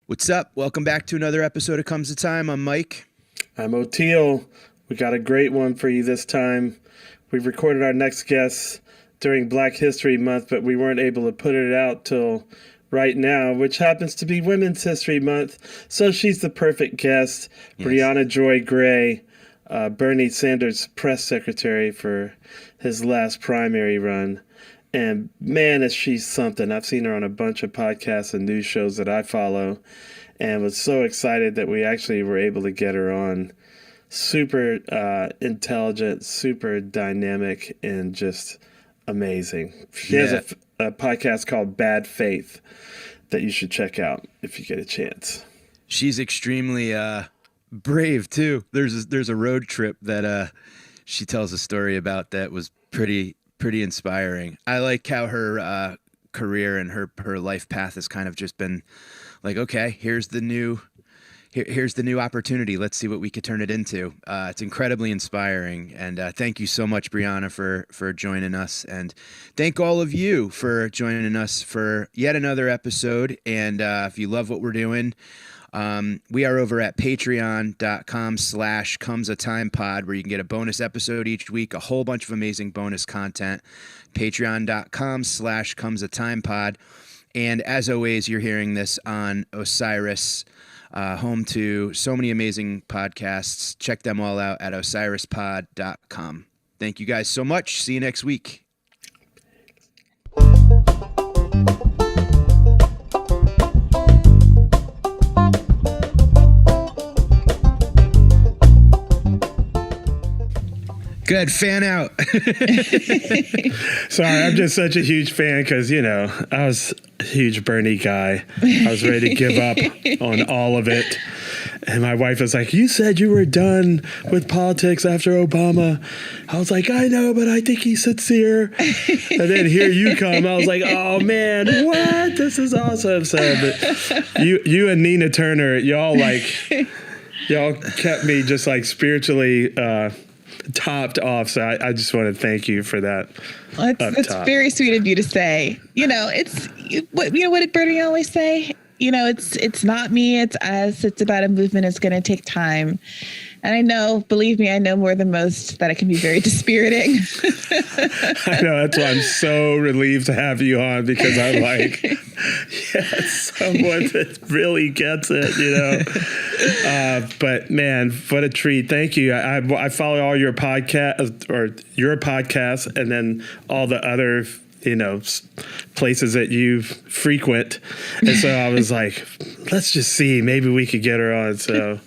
What's up? Welcome back to another episode of Comes the Time. I'm Mike. I'm Oteil. We got a great one for you this time. We've recorded our next guest during Black History Month, but we weren't able to put it out till right now, which happens to be Women's History Month. So she's the perfect guest. Yes. Briahna Joy Gray, Bernie Sanders' press secretary for his last primary run. And man, is she something. I've seen her on a bunch of podcasts and news shows that I follow, and was so excited that we actually were able to get her on. Super intelligent, super dynamic, and just amazing. She has a podcast called Bad Faith that you should check out if you get a chance. She's extremely brave, too. There's a road trip that she tells a story about that was pretty inspiring. I like how her career and her life path has kind of just been like, okay, here's the new opportunity. Let's see what we could turn it into. It's incredibly inspiring. And thank you so much, Briahna, for joining us. And thank all of you for joining us for yet another episode. And if you love what we're doing, we are over at patreon.com/comesatimepod, where you can get a bonus episode each week, a whole bunch of amazing bonus content. Patreon.com/comesatimepod. And as always, you're hearing this on Osiris, home to so many amazing podcasts. Check them all out at osirispod.com. Thank you guys so much. See you next week. Good, fan out. Sorry, I'm just such a huge fan because, I was a huge Bernie guy. I was ready to give up on all of it. And my wife was like, you said you were done with politics after Obama. I was like, I know, but I think he's sincere. And then here you come. I was like, oh, man, what? This is awesome. So but you and Nina Turner, y'all kept me just like spiritually topped off. So I just want to thank you for that. Well, it's very sweet of you to say. It's what did Bernie always say? It's not me, it's us. It's about a movement. It's going to take time. And I know, believe me, I know more than most that it can be very dispiriting. I know. That's why I'm so relieved to have you on, because I'm like, someone that really gets it, But man, what a treat. Thank you. I follow all your podcasts, and then all the other places that you frequent. And so I was like, let's just see, maybe we could get her on. So,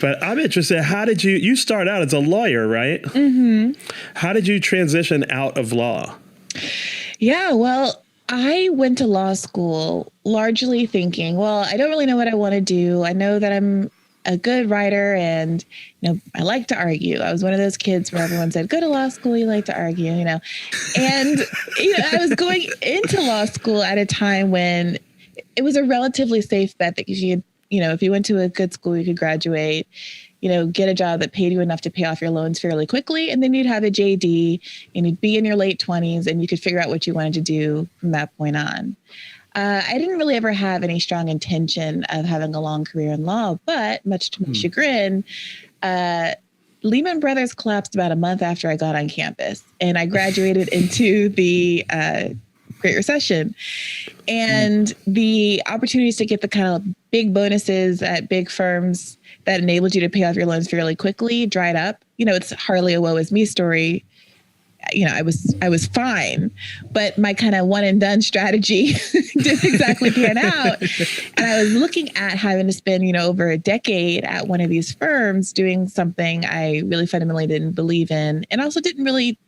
but I'm interested. How did you start out as a lawyer, right? Mm-hmm. How did you transition out of law? Yeah, well, I went to law school largely thinking, well, I don't really know what I want to do. I know that I'm a good writer and, I like to argue. I was one of those kids where everyone said, go to law school, you like to argue, And, I was going into law school at a time when it was a relatively safe bet that you could, if you went to a good school, you could graduate, get a job that paid you enough to pay off your loans fairly quickly. And then you'd have a JD and you'd be in your late 20s and you could figure out what you wanted to do from that point on. I didn't really ever have any strong intention of having a long career in law, but much to my chagrin, Lehman Brothers collapsed about a month after I got on campus, and I graduated into the Great Recession. And the opportunities to get the kind of big bonuses at big firms that enabled you to pay off your loans fairly quickly dried up. It's hardly a woe is me story. I was fine, but my kind of one and done strategy didn't exactly pan out. And I was looking at having to spend, over a decade at one of these firms doing something I really fundamentally didn't believe in, and also didn't really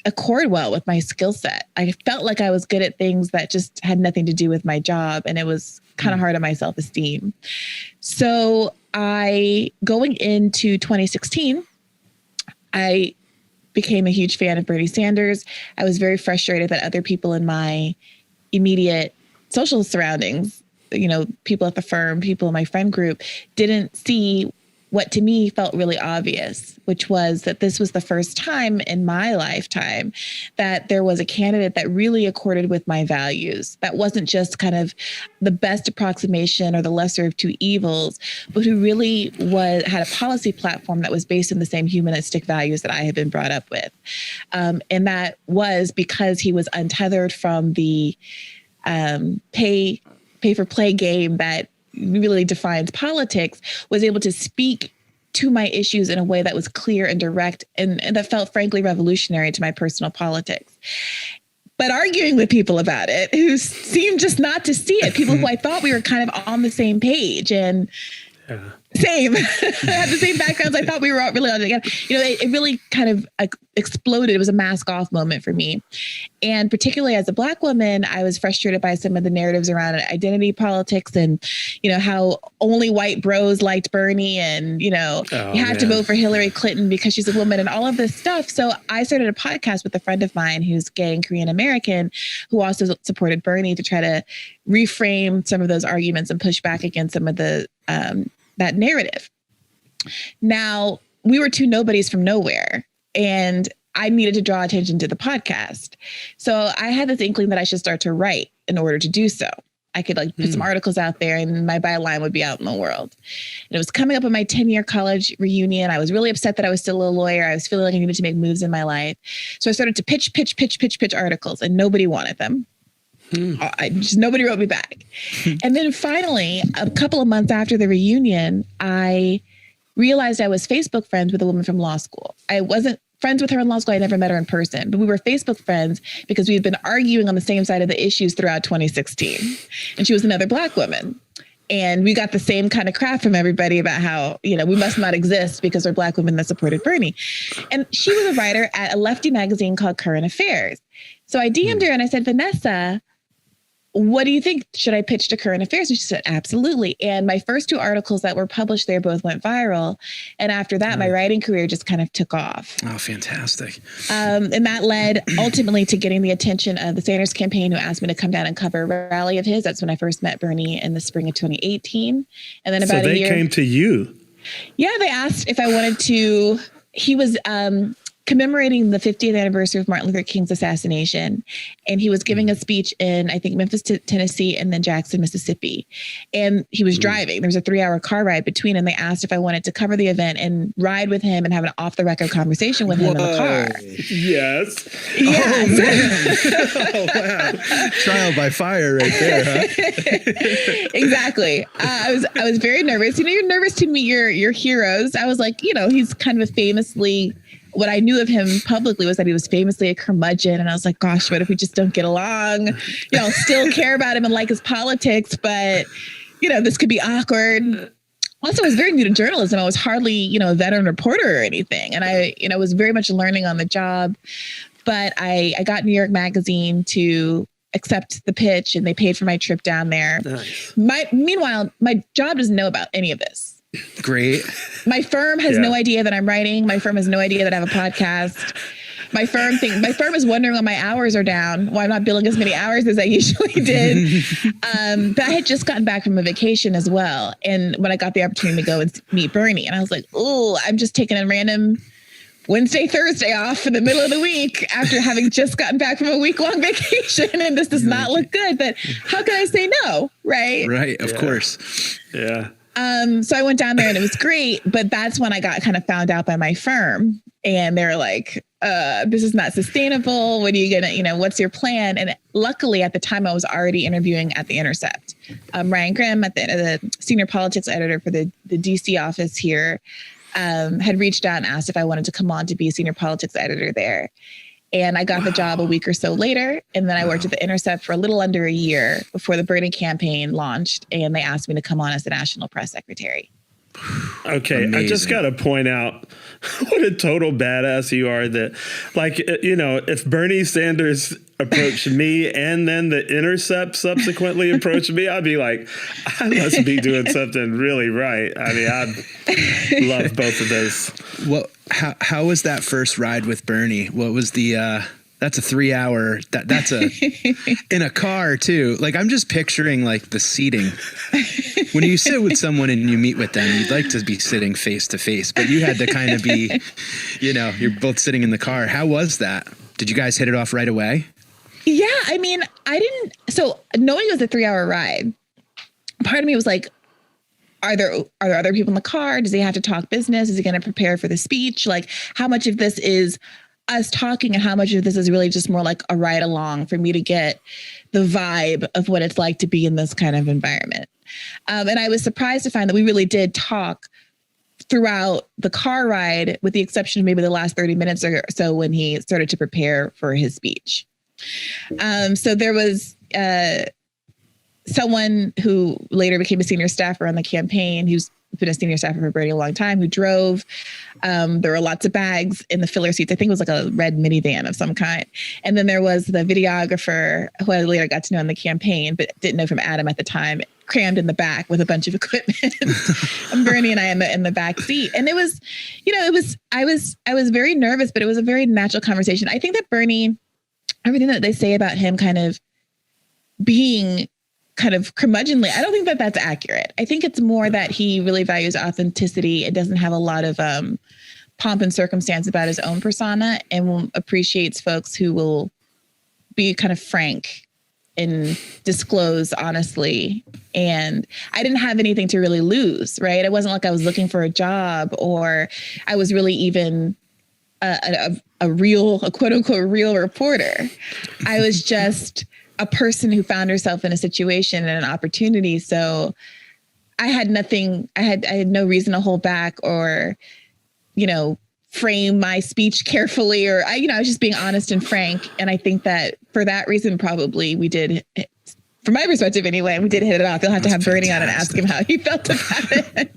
accord well with my skill set. I felt like I was good at things that just had nothing to do with my job, and it was kind of hard on my self-esteem. So going into 2016, I became a huge fan of Bernie Sanders. I was very frustrated that other people in my immediate social surroundings, people at the firm, people in my friend group, didn't see what to me felt really obvious, which was that this was the first time in my lifetime that there was a candidate that really accorded with my values. That wasn't just kind of the best approximation or the lesser of two evils, but who really had a policy platform that was based on the same humanistic values that I had been brought up with. And that was because he was untethered from the pay for play game that really defines politics, was able to speak to my issues in a way that was clear and direct and that felt frankly revolutionary to my personal politics. But arguing with people about it who seemed just not to see it, people who I thought we were kind of on the same page and same, had the same backgrounds. I thought we were all really on together. It really kind of exploded. It was a mask off moment for me. And particularly as a Black woman, I was frustrated by some of the narratives around identity politics and, how only white bros liked Bernie and, you have to vote for Hillary Clinton because she's a woman and all of this stuff. So I started a podcast with a friend of mine who's gay and Korean American, who also supported Bernie, to try to reframe some of those arguments and push back against some of the that narrative. Now, we were two nobodies from nowhere, and I needed to draw attention to the podcast. So I had this inkling that I should start to write in order to do so. I could put some articles out there and my byline would be out in the world. And it was coming up on my 10-year college reunion. I was really upset that I was still a lawyer. I was feeling like I needed to make moves in my life. So I started to pitch articles, and nobody wanted them. Nobody wrote me back. And then finally, a couple of months after the reunion, I realized I was Facebook friends with a woman from law school. I wasn't friends with her in law school. I never met her in person, but we were Facebook friends because we had been arguing on the same side of the issues throughout 2016. And she was another Black woman. And we got the same kind of crap from everybody about how, we must not exist because we're Black women that supported Bernie. And she was a writer at a lefty magazine called Current Affairs. So I DM'd her and I said, Vanessa, what do you think? Should I pitch to Current Affairs? And she said, absolutely. And my first two articles that were published there both went viral. And after that, my writing career just kind of took off. Oh, fantastic. And that led ultimately to getting the attention of the Sanders campaign, who asked me to come down and cover a rally of his. That's when I first met Bernie in the spring of 2018. And then about a year. So they came to you? Yeah, they asked if I wanted to. He was commemorating the 50th anniversary of Martin Luther King's assassination. And he was giving a speech in, I think, Memphis, Tennessee, and then Jackson, Mississippi. And he was driving. There was a 3-hour car ride between, and they asked if I wanted to cover the event and ride with him and have an off-the-record conversation with him in the car. Yes. Yes. Oh, wow. Trial by fire right there, huh? Exactly. I was very nervous. You're nervous to meet your heroes. I was like, he's kind of a famously... What I knew of him publicly was that he was famously a curmudgeon. And I was like, gosh, what if we just don't get along? Still care about him and like his politics, but, this could be awkward. Also, I was very new to journalism. I was hardly, a veteran reporter or anything. And I, was very much learning on the job. But I got New York Magazine to accept the pitch, and they paid for my trip down there. Nice. Meanwhile, my job doesn't know about any of this. Great. My firm has no idea that I'm writing. My firm has no idea that I have a podcast. My firm is wondering why my hours are down, why I'm not billing as many hours as I usually did. But I had just gotten back from a vacation as well. And when I got the opportunity to go and meet Bernie, and I was like, oh, I'm just taking a random Wednesday, Thursday off in the middle of the week after having just gotten back from a week-long vacation. And this does not look good. But how can I say no? Right? Right. Of course. Yeah. So I went down there and it was great, but that's when I got kind of found out by my firm, and they're like, this is not sustainable. What are you gonna, what's your plan? And luckily at the time I was already interviewing at The Intercept. Ryan Grimm, the senior politics editor for the DC office here, had reached out and asked if I wanted to come on to be a senior politics editor there. And I got the job a week or so later. And then I worked at The Intercept for a little under a year before the Bernie campaign launched. And they asked me to come on as the national press secretary. Okay. Amazing. I just got to point out what a total badass you are that, if Bernie Sanders approached me and then The Intercept subsequently approached me, I'd be like, I must be doing something really right. I mean, I love both of those. Well, how was that first ride with Bernie? What was that's a 3-hour, that's in a car too. Like, I'm just picturing the seating. When you sit with someone and you meet with them, you'd like to be sitting face to face, but you had to kind of be, you're both sitting in the car. How was that? Did you guys hit it off right away? Yeah, I mean, so knowing it was a 3-hour ride, part of me was like, are there other people in the car? Does he have to talk business? Is he going to prepare for the speech? Like, how much of this is us talking and how much of this is really just more like a ride along for me to get the vibe of what it's like to be in this kind of environment? And I was surprised to find that we really did talk throughout the car ride, with the exception of maybe the last 30 minutes or so when he started to prepare for his speech. So there was someone who later became a senior staffer on the campaign, who's been a senior staffer for Bernie a long time, who drove. There were lots of bags in the filler seats. I think it was like a red minivan of some kind. And then there was the videographer, who I later got to know in the campaign, but didn't know from Adam at the time, crammed in the back with a bunch of equipment. And Bernie and I in the back seat. And it was, I was very nervous, but it was a very natural conversation. I think that Bernie, everything that they say about him kind of being kind of curmudgeonly, I don't think that that's accurate. I think it's more that he really values authenticity and doesn't have a lot of pomp and circumstance about his own persona, and appreciates folks who will be kind of frank and disclose honestly. And I didn't have anything to really lose, right? It wasn't like I was looking for a job, or I was really even a quote unquote real reporter. I was just a person who found herself in a situation and an opportunity. So I had nothing, I had no reason to hold back or, frame my speech carefully, or I was just being honest and frank. And I think that for that reason, probably we did, from my perspective anyway, we did hit it off. You'll have to have Bernie on and ask him how he felt about it.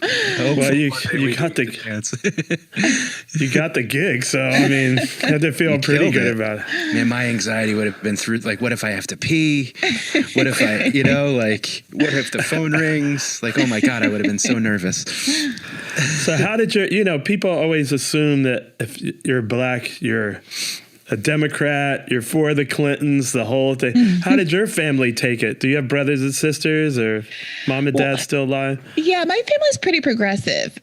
Well, you got the gig, so I mean, you had to feel pretty good about it. Man, my anxiety would have been through, like, what if I have to pee? What if I, what if the phone rings? Like, oh my God, I would have been so nervous. So how did people always assume that if you're Black, you're a Democrat, you're for the Clintons, the whole thing. How did your family take it? Do you have brothers and sisters, or mom and dad still alive? Yeah, my family's pretty progressive.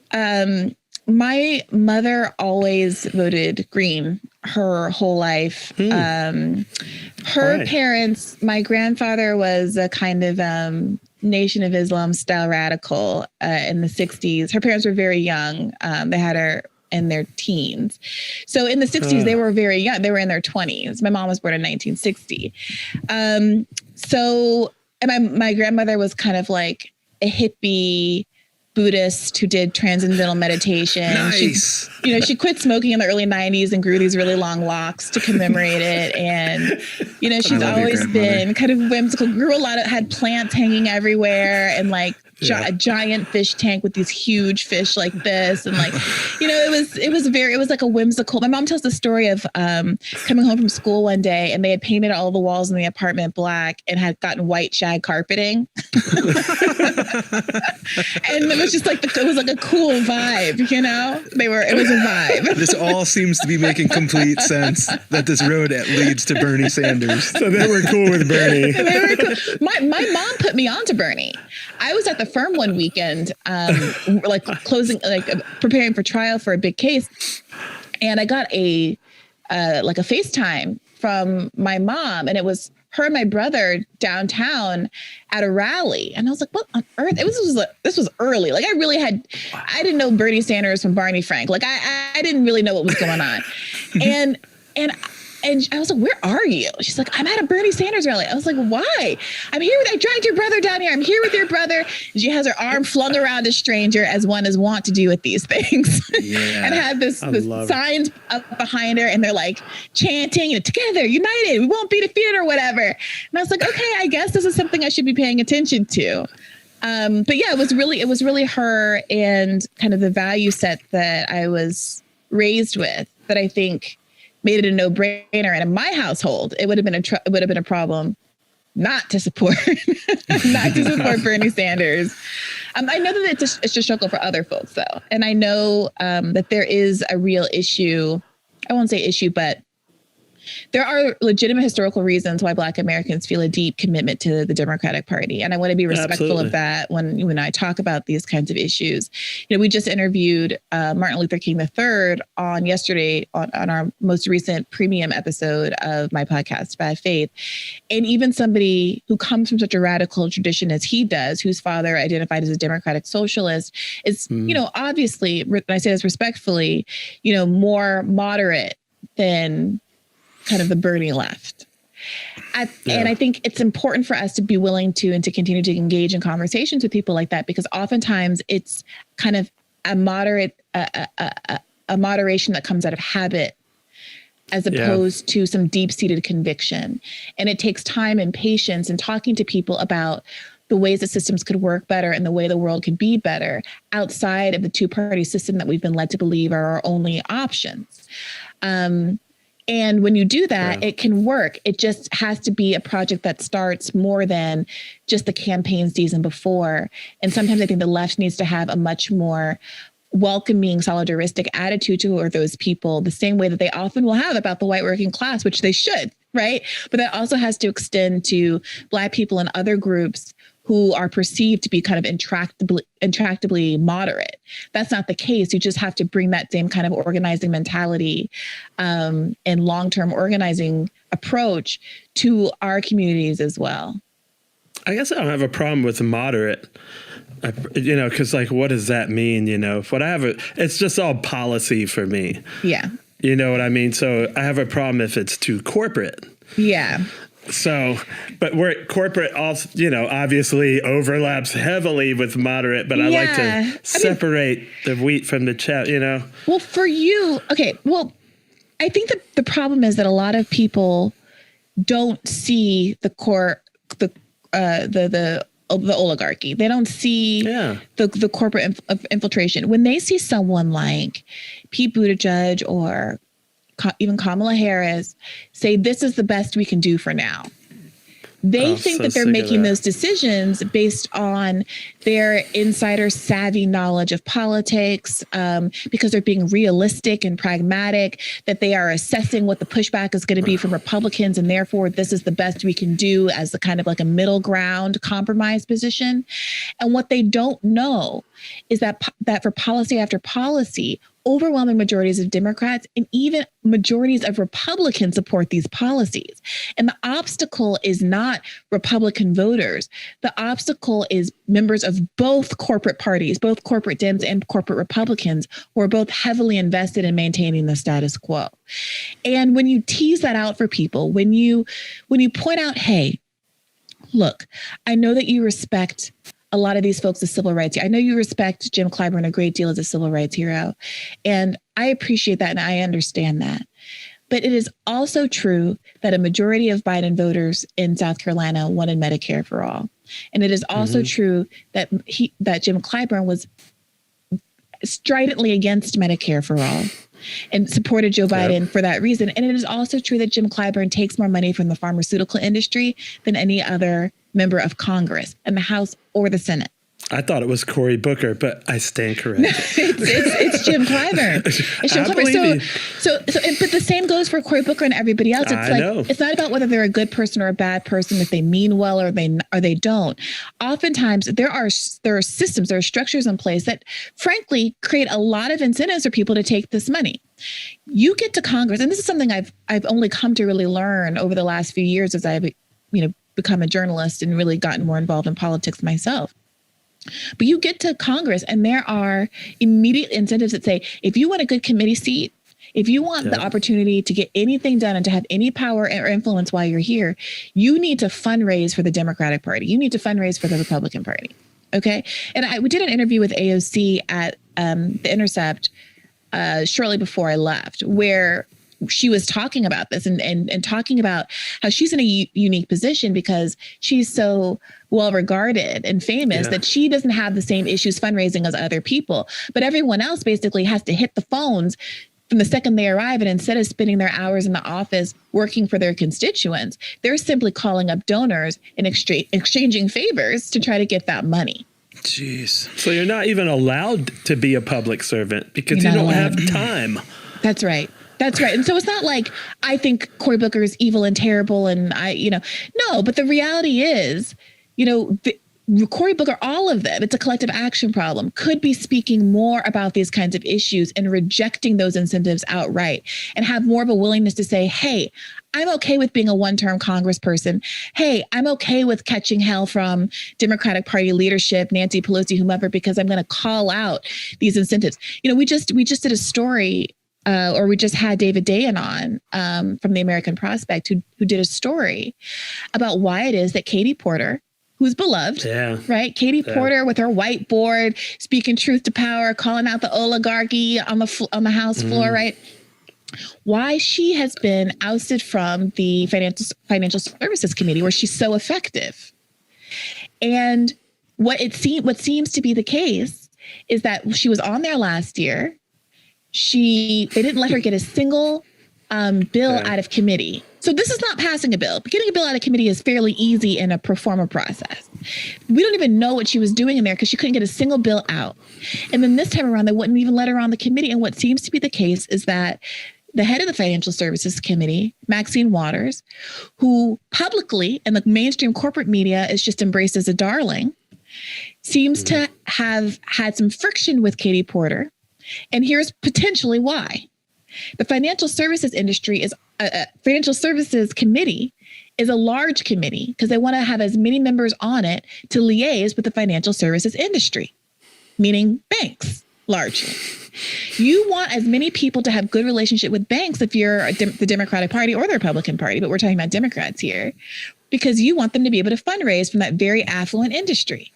My mother always voted Green her whole life. Her parents, my grandfather was a kind of Nation of Islam style radical in the 60s. Her parents were very young. They had her in their teens. So in the 60s, they were very young. They were in their 20s. My mom was born in 1960. And my grandmother was kind of like a hippie Buddhist who did transcendental meditation. Nice. She quit smoking in the early 90s and grew these really long locks to commemorate it. And, she's always been kind of whimsical, had plants hanging everywhere, and like a giant fish tank with these huge fish like this. And like, it was like a whimsical. My mom tells the story of coming home from school one day, and they had painted all the walls in the apartment black and had gotten white shag carpeting. And it was just like, it was like a cool vibe, it was a vibe. This all seems to be making complete sense, that this road leads to Bernie Sanders. So they were cool with Bernie. They were cool. My mom put me on to Bernie. I was at the firm one weekend, preparing for trial for a big case. And I got a FaceTime from my mom, and it was her and my brother downtown at a rally. And I was like, what on earth? This was early. Like I didn't know Bernie Sanders from Barney Frank. Like I didn't really know what was going on. And I was like, where are you? She's like, I'm at a Bernie Sanders rally. I was like, why? I dragged your brother down here. I'm here with your brother. And she has her arm flung around a stranger, as one is wont to do with these things. Yeah. And had this signs up behind her, and they're like chanting, together, united, we won't be defeated, or whatever. And I was like, okay, I guess this is something I should be paying attention to. But yeah, it was really her and kind of the value set that I was raised with that I think made it a no-brainer. And in my household, it would have been a problem not to support Bernie Sanders. I know that it's a struggle for other folks, though, and I know that there is a real issue. I won't say issue, but there are legitimate historical reasons why Black Americans feel a deep commitment to the Democratic Party. And I want to be respectful Absolutely. of that when I talk about these kinds of issues. We just interviewed Martin Luther King III on yesterday on our most recent premium episode of my podcast, Bad Faith. And even somebody who comes from such a radical tradition as he does, whose father identified as a democratic socialist, is, obviously, and I say this respectfully, more moderate than kind of the Bernie left. And I think it's important for us to be willing to and to continue to engage in conversations with people like that, because oftentimes it's kind of a moderate, a moderation that comes out of habit as opposed to some deep-seated conviction. And it takes time and patience and talking to people about the ways that systems could work better and the way the world could be better outside of the two-party system that we've been led to believe are our only options. And when you do that, it can work. It just has to be a project that starts more than just the campaign season before. And sometimes I think the left needs to have a much more welcoming, solidaristic attitude toward those people, the same way that they often will have about the white working class, which they should, right? But that also has to extend to Black people and other groups who are perceived to be kind of intractably moderate. That's not the case. You just have to bring that same kind of organizing mentality and long-term organizing approach to our communities as well. I guess I don't have a problem with moderate, because what does that mean? It's just all policy for me. Yeah. You know what I mean? So I have a problem if it's too corporate. Yeah. So, but where corporate also, obviously overlaps heavily with moderate, but I like to separate the wheat from the chaff, Well, for you, okay. Well, I think that the problem is that a lot of people don't see the oligarchy. They don't see the corporate infiltration. When they see someone like Pete Buttigieg or even Kamala Harris say, this is the best we can do for now, they think that they're making those decisions based on their insider savvy knowledge of politics, because they're being realistic and pragmatic, that they are assessing what the pushback is going to be from Republicans. And therefore, this is the best we can do as a kind of like a middle ground compromise position. And what they don't know is that for policy after policy, overwhelming majorities of Democrats and even majorities of Republicans support these policies. And the obstacle is not Republican voters. The obstacle is members of both corporate parties, both corporate Dems and corporate Republicans, who are both heavily invested in maintaining the status quo. And when you tease that out for people, when you point out, hey, look, I know that you respect a lot of these folks as civil rights. I know you respect Jim Clyburn a great deal as a civil rights hero. And I appreciate that and I understand that. But it is also true that a majority of Biden voters in South Carolina wanted Medicare for all. And it is also true that Jim Clyburn was stridently against Medicare for all and supported Joe Biden for that reason. And it is also true that Jim Clyburn takes more money from the pharmaceutical industry than any other member of Congress in the House or the Senate. I thought it was Cory Booker, but I stand corrected. it's Jim Clyburn. It's Jim Clyburn. But the same goes for Cory Booker and everybody else. It's not about whether they're a good person or a bad person, if they mean well or they don't. Oftentimes there are systems, there are structures in place that frankly create a lot of incentives for people to take this money. You get to Congress, and this is something I've only come to really learn over the last few years as I've become a journalist and really gotten more involved in politics myself. But you get to Congress and there are immediate incentives that say, if you want a good committee seat, if you want the opportunity to get anything done and to have any power or influence while you're here, you need to fundraise for the Democratic Party. You need to fundraise for the Republican Party. Okay. And we did an interview with AOC at The Intercept shortly before I left, where she was talking about this and talking about how she's in a unique position because she's so well regarded and famous that she doesn't have the same issues fundraising as other people. But everyone else basically has to hit the phones from the second they arrive. And instead of spending their hours in the office working for their constituents, they're simply calling up donors and exchanging favors to try to get that money. Jeez. So you're not even allowed to be a public servant because you don't have time. That's right. That's right. And so it's not like I think Cory Booker is evil and terrible and no, but the reality is, Cory Booker, all of them, it's a collective action problem, could be speaking more about these kinds of issues and rejecting those incentives outright and have more of a willingness to say, hey, I'm okay with being a one-term congressperson. Hey, I'm okay with catching hell from Democratic Party leadership, Nancy Pelosi, whomever, because I'm going to call out these incentives. We just did a story, or we just had David Dayen on from the American Prospect, who did a story about why it is that Katie Porter, who's beloved, right? Katie Porter with her whiteboard, speaking truth to power, calling out the oligarchy on the House floor, right? Why she has been ousted from the Financial Services Committee, where she's so effective. And what seems to be the case is that she was on there last year. They didn't let her get a single bill out of committee. So this is not passing a bill. But getting a bill out of committee is fairly easy in a pro forma process. We don't even know what she was doing in there because she couldn't get a single bill out. And then this time around, they wouldn't even let her on the committee. And what seems to be the case is that the head of the Financial Services Committee, Maxine Waters, who publicly in the mainstream corporate media is just embraced as a darling, seems to have had some friction with Katie Porter. And here's potentially why. The financial services industry is Financial Services Committee is a large committee because they want to have as many members on it to liaise with the financial services industry, meaning banks, largely. You want as many people to have good relationship with banks if you're the Democratic Party or the Republican Party, but we're talking about Democrats here, because you want them to be able to fundraise from that very affluent industry.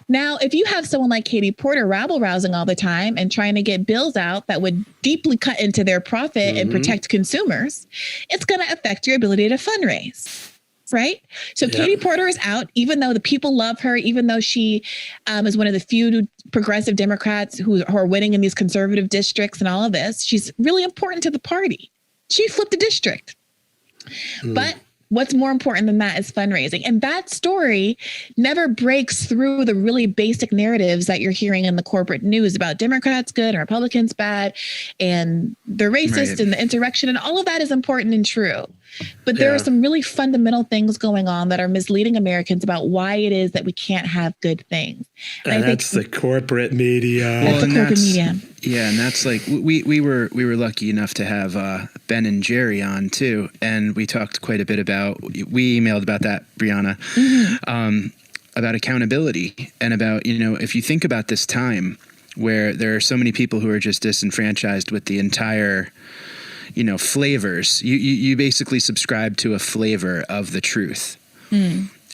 Now, if you have someone like Katie Porter rabble-rousing all the time and trying to get bills out that would deeply cut into their profit and protect consumers, it's going to affect your ability to fundraise, right? So Katie Porter is out, even though the people love her, even though she is one of the few progressive Democrats who are winning in these conservative districts and all of this. She's really important to the party. She flipped a district. But what's more important than that is fundraising. And that story never breaks through the really basic narratives that you're hearing in the corporate news about Democrats good and Republicans bad and they're racist and the insurrection. And all of that is important and true. But there are some really fundamental things going on that are misleading Americans about why it is that we can't have good things. And that's the corporate media. That's the corporate media. Yeah, and that's like we were lucky enough to have Ben and Jerry on too, and we talked quite a bit about. We emailed about that, Briahna, about accountability and about if you think about this time where there are so many people who are just disenfranchised with the entire flavors. You basically subscribe to a flavor of the truth.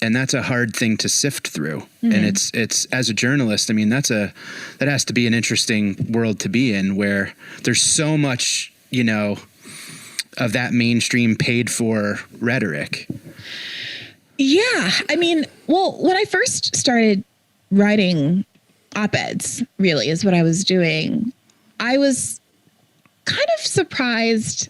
And that's a hard thing to sift through. And it's as a journalist, I mean, that has to be an interesting world to be in where there's so much, of that mainstream paid for rhetoric. Yeah. I mean, well, when I first started writing op-eds, really is what I was doing, I was kind of surprised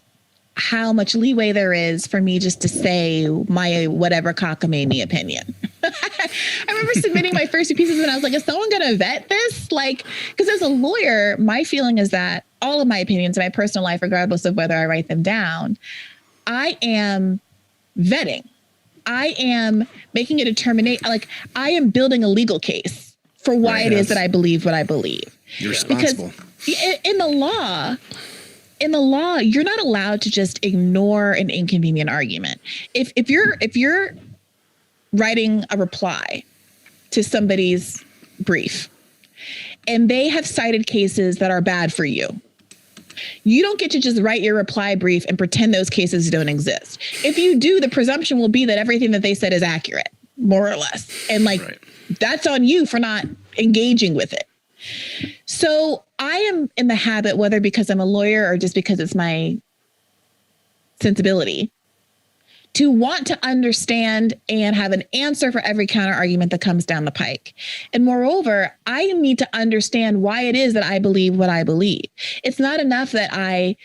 how much leeway there is for me just to say my whatever cockamamie opinion. I remember submitting my first few pieces and I was like, is someone going to vet this? Because as a lawyer, my feeling is that all of my opinions in my personal life, regardless of whether I write them down, I am vetting. I am making a determination. I am building a legal case for why it is that I believe what I believe. You're responsible. Because in the law, you're not allowed to just ignore an inconvenient argument. If you're writing a reply to somebody's brief and they have cited cases that are bad for you, you don't get to just write your reply brief and pretend those cases don't exist. If you do, the presumption will be that everything that they said is accurate, more or less. And that's on you for not engaging with it. So I am in the habit, whether because I'm a lawyer or just because it's my sensibility, to want to understand and have an answer for every counter argument that comes down the pike. And moreover, I need to understand why it is that I believe what I believe. It's not enough that I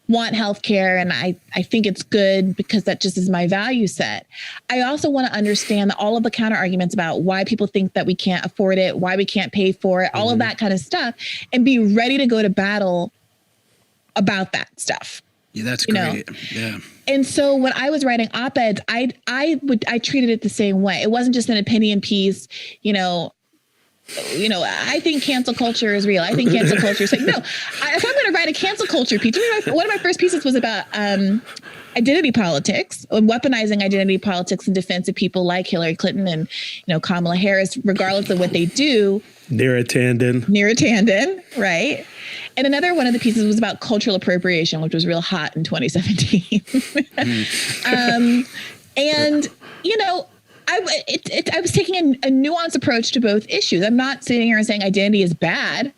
want healthcare and I think it's good because that just is my value set. I also want to understand all of the counter arguments about why people think that we can't afford it, why we can't pay for it, all of that kind of stuff, and be ready to go to battle about that stuff. Yeah, that's you know? great. Yeah. And so when I was writing op-eds, I treated it the same way. It wasn't just an opinion piece, you know, I think cancel culture is real. I think cancel culture is like, no, if I'm going to write a cancel culture piece, one of my first pieces was about identity politics, weaponizing identity politics in defense of people like Hillary Clinton and, Kamala Harris, regardless of what they do. Neera Tanden, right? And another one of the pieces was about cultural appropriation, which was real hot in 2017. And, I was taking a nuanced approach to both issues. I'm not sitting here and saying identity is bad.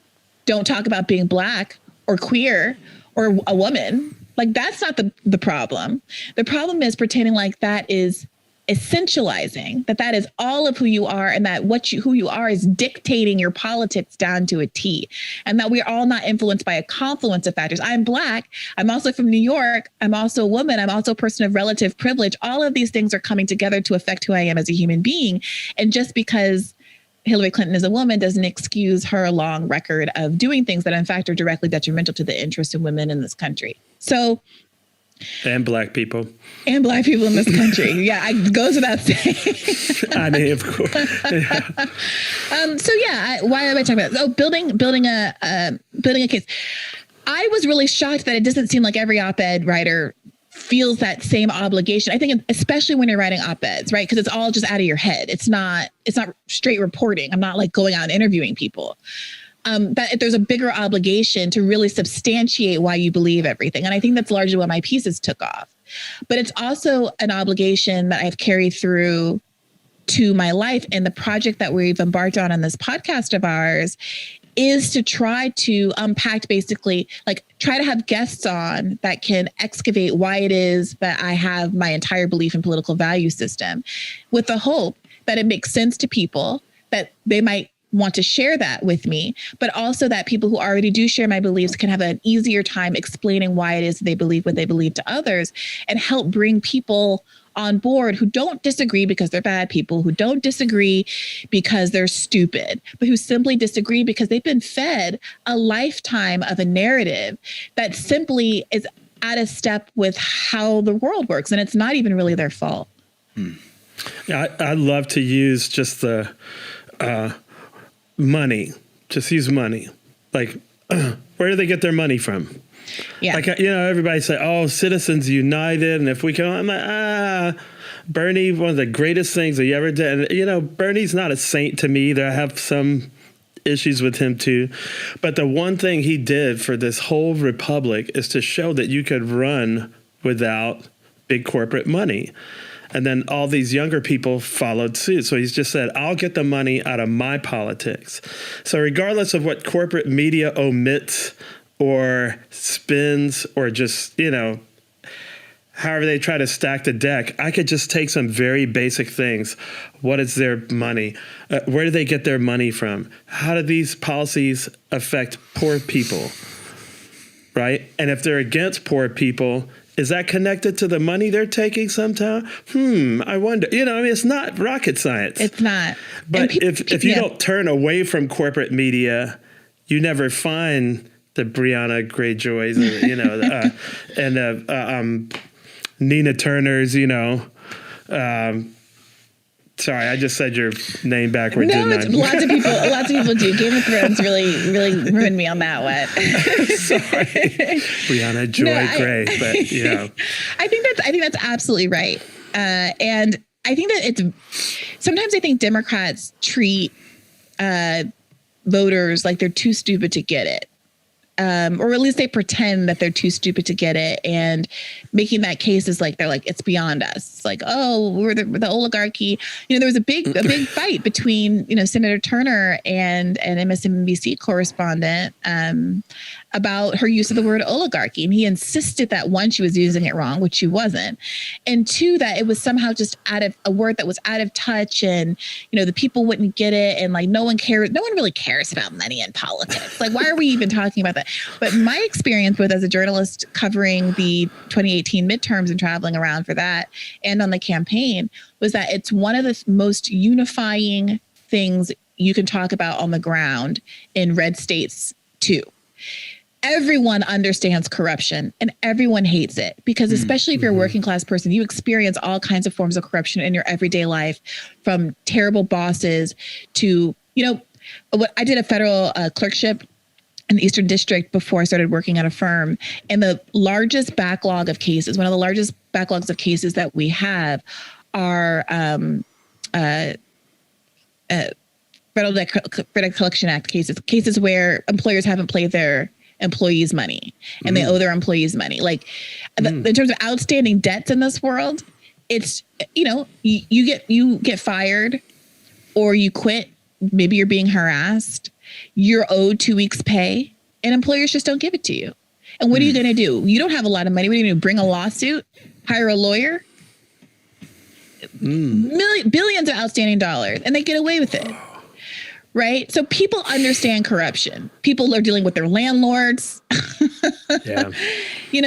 Don't talk about being Black or queer or a woman. Like, that's not the problem. The problem is pretending like that is essentializing, that is all of who you are, and that who you are is dictating your politics down to a T, and that we're all not influenced by a confluence of factors. I'm Black. I'm also from New York. I'm also a woman. I'm also a person of relative privilege. All of these things are coming together to affect who I am as a human being. And just because Hillary Clinton is a woman doesn't excuse her long record of doing things that in fact are directly detrimental to the interests of women in this country. So, and Black people. And Black people in this country. Yeah, it goes without saying. I mean, of course. Yeah. Why am I talking about this? Oh, building a case. I was really shocked that it doesn't seem like every op-ed writer feels that same obligation. I think especially when you're writing op-eds, right? Because it's all just out of your head. It's not straight reporting. I'm not like going out and interviewing people. That there's a bigger obligation to really substantiate why you believe everything. And I think that's largely what my pieces took off. But it's also an obligation that I've carried through to my life. And the project that we've embarked on in this podcast of ours is to try to unpack, basically, like try to have guests on that can excavate why it is that I have my entire belief in political value system, with the hope that it makes sense to people, that they might want to share that with me, but also that people who already do share my beliefs can have an easier time explaining why it is they believe what they believe to others, and help bring people on board who don't disagree because they're bad people, who don't disagree because they're stupid, but who simply disagree because they've been fed a lifetime of a narrative that simply is out of step with how the world works. And it's not even really their fault. Yeah, I love to use just the money. Just use money. Like, where do they get their money from? Yeah. Like, everybody say, oh, Citizens United. And if we can, I'm like, Bernie, one of the greatest things that he ever did. And, Bernie's not a saint to me. I have some issues with him too. But the one thing he did for this whole republic is to show that you could run without big corporate money. And then all these younger people followed suit. So he's just said, I'll get the money out of my politics. So regardless of what corporate media omits or spins or just, however they try to stack the deck, I could just take some very basic things. What is their money? Where do they get their money from? How do these policies affect poor people? Right? And if they're against poor people, is that connected to the money they're taking somehow? I wonder. It's not rocket science. It's not. But if you don't turn away from corporate media, you never find the Briahna Greyjoys, and Nina Turners, sorry, I just said your name backwards. No, lots of people do. Game of Thrones really ruined me on that one. Sorry, Briahna Grey, but I think that's absolutely right, and I think that sometimes I think Democrats treat voters like they're too stupid to get it. Or at least they pretend that they're too stupid to get it, and making that case is like, they're like, it's beyond us. It's like, oh, we're the oligarchy. There was a big fight between, Senator Turner and an MSNBC correspondent about her use of the word oligarchy. And he insisted that, one, she was using it wrong, which she wasn't. And two, that it was somehow just a word that was out of touch, and, the people wouldn't get it. And like, no one really cares about money in politics. Like, why are we even talking about that? But my experience as a journalist covering the 2018 midterms and traveling around for that and on the campaign was that it's one of the most unifying things you can talk about on the ground in red states too. everyone understands corruption and everyone hates it because especially if you're a working class person, you experience all kinds of forms of corruption in your everyday life, from terrible bosses to, what I did a federal clerkship in the Eastern District before I started working at a firm. And the largest backlog of cases, one of the largest backlogs of cases that we have are Federal Debt Collection Act cases where employers haven't paid their employees' money and they owe their employees money. Like in terms of outstanding debts in this world, it's, you get fired or you quit. Maybe you're being harassed. You're owed 2 weeks pay and employers just don't give it to you. And what are you going to do? You don't have a lot of money. What are you going to do? Bring a lawsuit? Hire a lawyer? Billions of outstanding dollars and they get away with it. Right. So people understand corruption. People are dealing with their landlords. Yeah.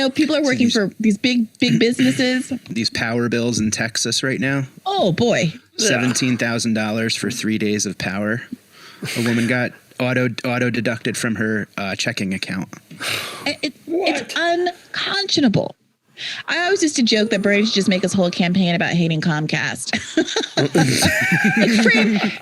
People are working for these big businesses. These power bills in Texas right now. Oh, boy. $17,000 for 3 days of power. A woman got auto deducted from her checking account. It's unconscionable. I always used to joke that Bernie should just make his whole campaign about hating Comcast. Like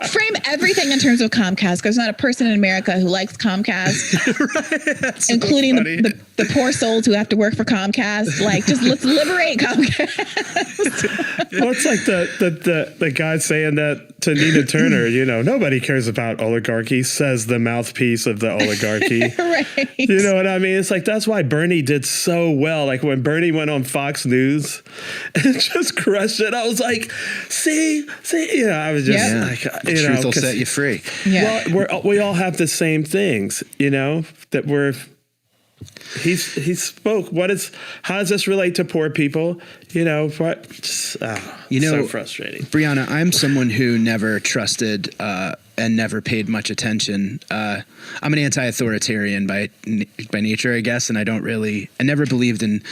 frame everything in terms of Comcast. There's not a person in America who likes Comcast, right, including the poor souls who have to work for Comcast. Like, just let's liberate Comcast. Well, it's like the guy saying that to Nina Turner, nobody cares about oligarchy, says the mouthpiece of the oligarchy. Right. You know what I mean? It's like, that's why Bernie did so well. Like when Bernie went on Fox News and just crushed it, I was like, see, I was just like, the truth will set you free. Yeah. Well, we all have the same things, that we're. He spoke. How does this relate to poor people? So frustrating. Briahna, I'm someone who never trusted and never paid much attention. I'm an anti-authoritarian by nature, I guess, and I never believed in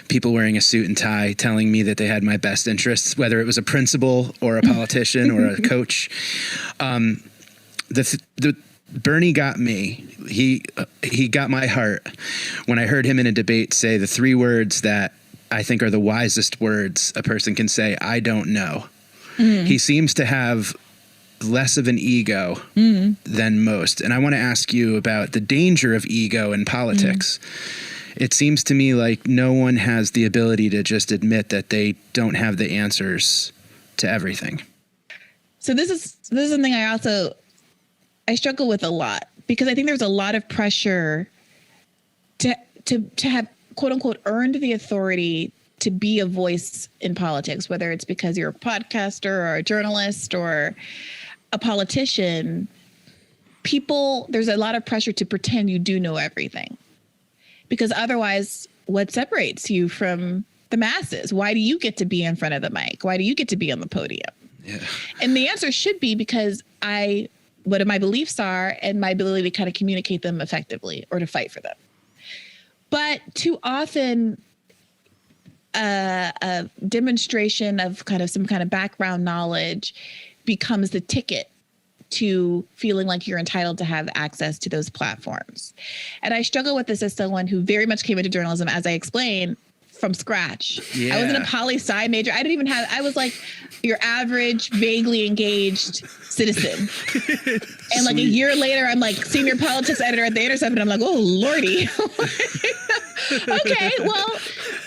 people wearing a suit and tie telling me that they had my best interests, whether it was a principal or a politician or a coach. Bernie got me. He got my heart when I heard him in a debate say the 3 words that I think are the wisest words a person can say: I don't know. He seems to have less of an ego than most. And I want to ask you about the danger of ego in politics. It seems to me like no one has the ability to just admit that they don't have the answers to everything. So this is something I struggle with a lot, because I think there's a lot of pressure to have, quote unquote, earned the authority to be a voice in politics, whether it's because you're a podcaster or a journalist or a politician. There's a lot of pressure to pretend you do know everything, because otherwise, what separates you from the masses? Why do you get to be in front of the mic? Why do you get to be on the podium? Yeah. And the answer should be because what my beliefs are and my ability to kind of communicate them effectively or to fight for them. But too often, a demonstration of kind of some kind of background knowledge becomes the ticket to feeling like you're entitled to have access to those platforms. And I struggle with this as someone who very much came into journalism, as I explained, from scratch. Yeah. I wasn't a poli-sci major. I was like your average, vaguely engaged citizen. And like a year later, I'm like senior politics editor at The Intercept, and I'm like, oh, Lordy. Okay, well,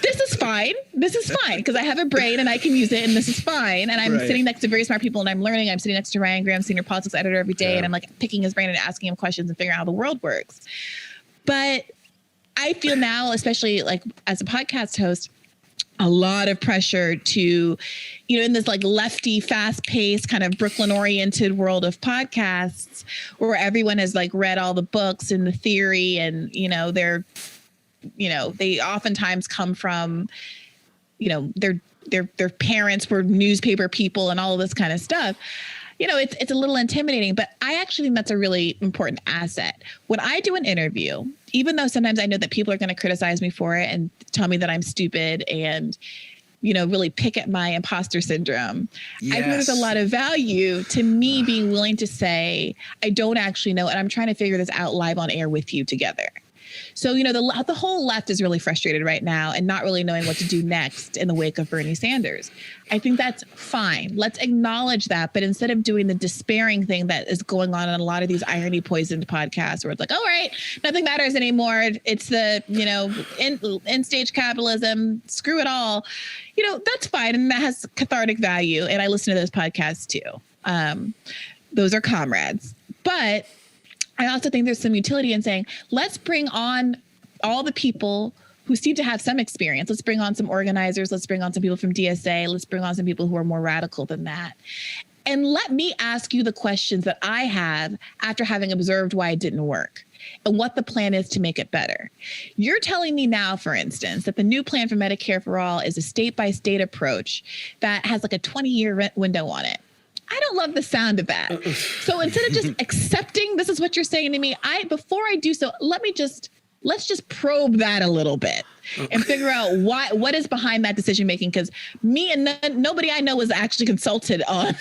this is fine. Because I have a brain and I can use it, and this is fine. And I'm sitting next to very smart people and I'm learning. I'm sitting next to Ryan Graham, senior politics editor, every day. And I'm like picking his brain and asking him questions and figuring out how the world works. But I feel now, especially like as a podcast host, a lot of pressure to, in this like lefty, fast paced kind of Brooklyn oriented world of podcasts where everyone has like read all the books and the theory, and, they oftentimes come from, their parents were newspaper people and all of this kind of stuff. It's a little intimidating, but I actually think that's a really important asset. When I do an interview, even though sometimes I know that people are going to criticize me for it and tell me that I'm stupid and, really pick at my imposter syndrome, I think there's a lot of value to me being willing to say, I don't actually know, and I'm trying to figure this out live on air with you together. So, you know, the whole left is really frustrated right now and not really knowing what to do next in the wake of Bernie Sanders. I think that's fine. Let's acknowledge that. But instead of doing the despairing thing that is going on in a lot of these irony poisoned podcasts where it's like, all right, nothing matters anymore. It's the, you know, end stage capitalism, screw it all. You know, that's fine. And that has cathartic value. And I listen to those podcasts too. Those are comrades. But I also think there's some utility in saying, let's bring on all the people who seem to have some experience. Let's bring on some organizers. Let's bring on some people from DSA. Let's bring on some people who are more radical than that. And let me ask you the questions that I have after having observed why it didn't work and what the plan is to make it better. You're telling me now, for instance, that the new plan for Medicare for All is a state-by-state approach that has like a 20-year window on it. I don't love the sound of that. So instead of just accepting this is what you're saying to me, before I do so, let's just probe that a little bit and figure out what is behind that decision making. Because me and nobody I know was actually consulted on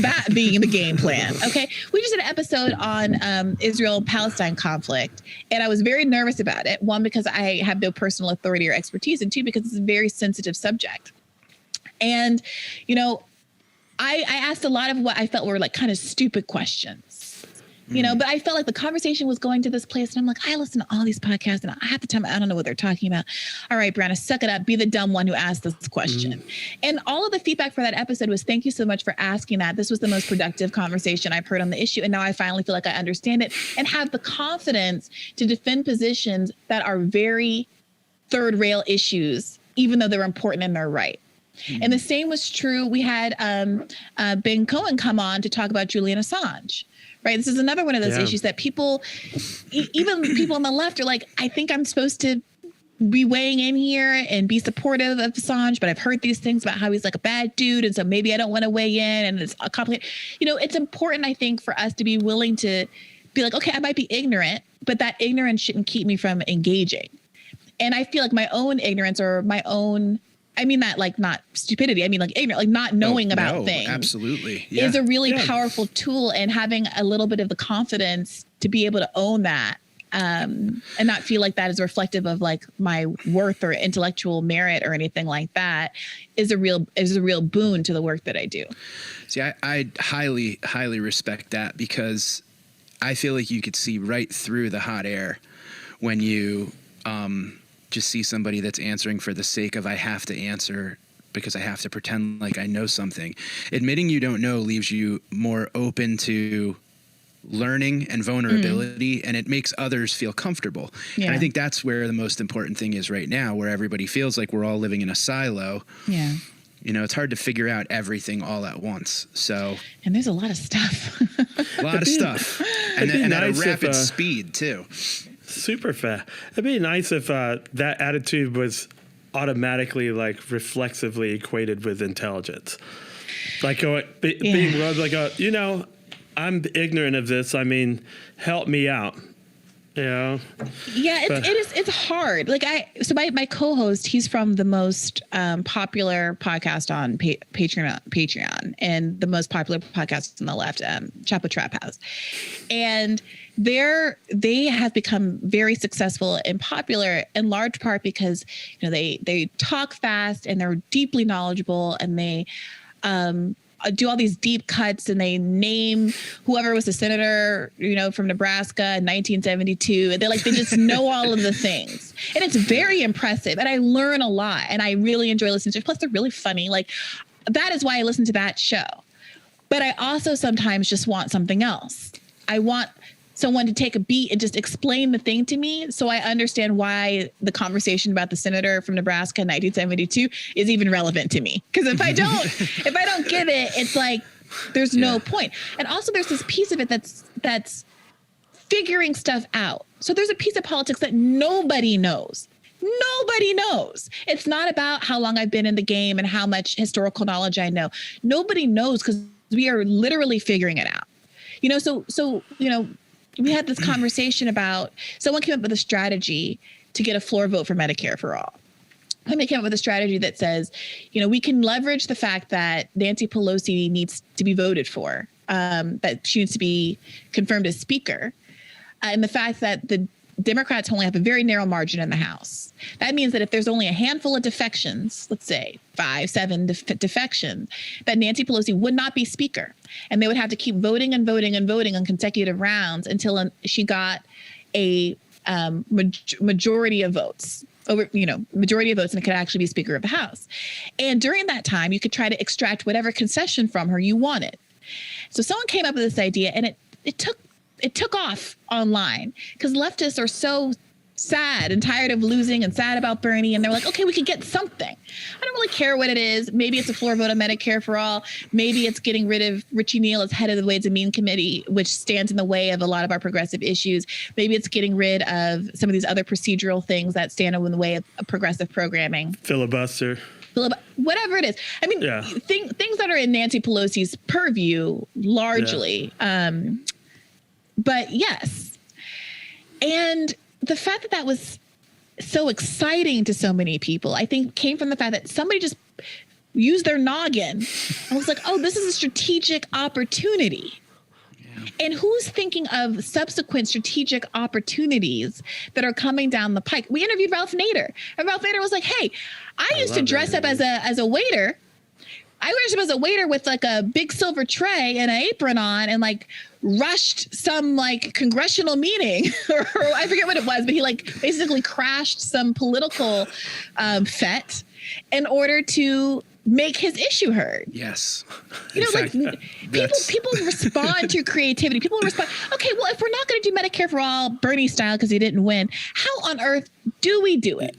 that being the game plan. Okay, we just did an episode on Israel-Palestine conflict, and I was very nervous about it. One, because I have no personal authority or expertise, and two, because it's a very sensitive subject. And you know, I asked a lot of what I felt were like kind of stupid questions, you know, but I felt like the conversation was going to this place and I'm like, I listen to all these podcasts and half the time I don't know what they're talking about. All right, Briahna, suck it up. Be the dumb one who asked this question. And all of the feedback for that episode was thank you so much for asking that. This was the most productive conversation I've heard on the issue. And now I finally feel like I understand it and have the confidence to defend positions that are very third rail issues, even though they're important and they're right. And the same was true. We had Ben Cohen come on to talk about Julian Assange, right? This is another one of those issues that people, even people on the left are like, I think I'm supposed to be weighing in here and be supportive of Assange, but I've heard these things about how he's like a bad dude. And so maybe I don't want to weigh in and it's complicated. You know, it's important, I think, for us to be willing to be like, okay, I might be ignorant, but that ignorance shouldn't keep me from engaging. And I feel like my own ignorance or my own, I mean that like not stupidity. I mean like ignorant, like not knowing about things. Absolutely, is a really powerful tool, and having a little bit of the confidence to be able to own that, and not feel like that is reflective of like my worth or intellectual merit or anything like that, is a real boon to the work that I do. See, I highly respect that, because I feel like you could see right through the hot air when you just see somebody that's answering for the sake of I have to answer because I have to pretend like I know something. Admitting you don't know leaves you more open to learning and vulnerability, and it makes others feel comfortable. And I think that's where the most important thing is right now, where everybody feels like we're all living in a silo. Yeah. You know, it's hard to figure out everything all at once. So, and there's a lot of stuff. A lot of stuff. And at a rapid speed too. Super fast. It'd be nice if that attitude was automatically, like, reflexively equated with intelligence. Like, being like, you know, I'm ignorant of this. I mean, help me out. Yeah. Yeah, it's hard. Like my co-host, he's from the most popular podcast on Patreon, and the most popular podcast on the left, Chapo Trap House. And they have become very successful and popular in large part because, you know, they talk fast and they're deeply knowledgeable, and they do all these deep cuts, and they name whoever was the senator, you know, from Nebraska in 1972. And they just know all of the things. And it's very impressive. And I learn a lot, and I really enjoy listening to it. Plus they're really funny. Like, that is why I listen to that show. But I also sometimes just want something else. I want someone to take a beat and just explain the thing to me so I understand why the conversation about the senator from Nebraska in 1972 is even relevant to me. Because if I don't get it, it's like there's no point. And also there's this piece of it that's figuring stuff out. So there's a piece of politics that nobody knows. Nobody knows. It's not about how long I've been in the game and how much historical knowledge I know. Nobody knows, because we are literally figuring it out. You know, so you know, we had this conversation about, someone came up with a strategy to get a floor vote for Medicare for all. And they came up with a strategy that says, you know, we can leverage the fact that Nancy Pelosi needs to be voted for, that she needs to be confirmed as speaker, and the fact that the Democrats only have a very narrow margin in the House. That means that if there's only a handful of defections, let's say 5, 7 defections, that Nancy Pelosi would not be speaker. And they would have to keep voting and voting and voting on consecutive rounds until she got a majority of votes. Majority of votes, and it could actually be Speaker of the House. And during that time, you could try to extract whatever concession from her you wanted. So someone came up with this idea, and it took off online because leftists are so sad and tired of losing and sad about Bernie. And they're like, okay, we could get something. I don't really care what it is. Maybe it's a floor vote on Medicare for all. Maybe it's getting rid of Richie Neal as head of the Ways and Means Committee, which stands in the way of a lot of our progressive issues. Maybe it's getting rid of some of these other procedural things that stand in the way of progressive programming. Filibuster. Whatever it is. I mean, things that are in Nancy Pelosi's purview largely. Yeah. But yes. And the fact that was so exciting to so many people, I think came from the fact that somebody just used their noggin and was like, oh, this is a strategic opportunity. Yeah. And who's thinking of subsequent strategic opportunities that are coming down the pike? We interviewed Ralph Nader, and Ralph Nader was like, hey, I used to dress up as a waiter. I dressed up as a waiter with like a big silver tray and an apron on and like rushed some like congressional meeting or I forget what it was, but he like basically crashed some political fete in order to make his issue heard. Yes. People respond to creativity. People respond. Okay, well, if we're not going to do Medicare for all Bernie style because he didn't win, how on earth do we do it?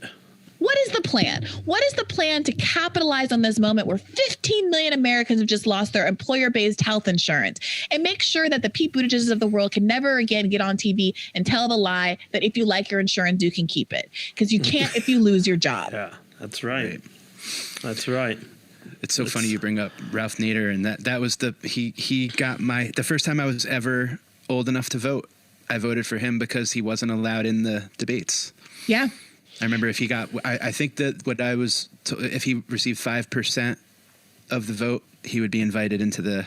What is the plan? What is the plan to capitalize on this moment where 15 million Americans have just lost their employer-based health insurance and make sure that the Pete Buttigiegs of the world can never again get on TV and tell the lie that if you like your insurance, you can keep it because you can't if you lose your job. Yeah, that's right. That's right. It's so funny you bring up Ralph Nader, and that was he got the first time I was ever old enough to vote. I voted for him because he wasn't allowed in the debates. Yeah. I remember if he got, I think that if he received 5% of the vote, he would be invited into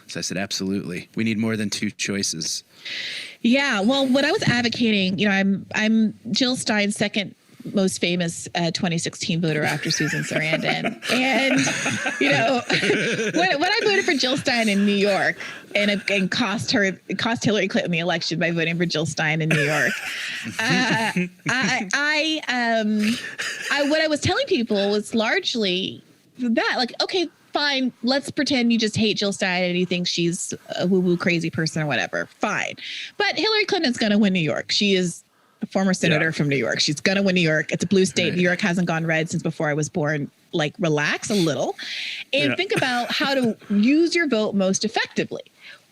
so I said, absolutely. We need more than 2 choices. Yeah. Well, what I was advocating, I'm Jill Stein's second most famous 2016 voter after Susan Sarandon. And, when I voted for Jill Stein in New York and cost Hillary Clinton the election by voting for Jill Stein in New York, what I was telling people was largely that, like, okay, fine, let's pretend you just hate Jill Stein and you think she's a woo-woo crazy person or whatever. Fine. But Hillary Clinton's going to win New York. She is a former senator from New York. She's going to win New York. It's a blue state. Right. New York hasn't gone red since before I was born. Like, relax a little and think about how to use your vote most effectively.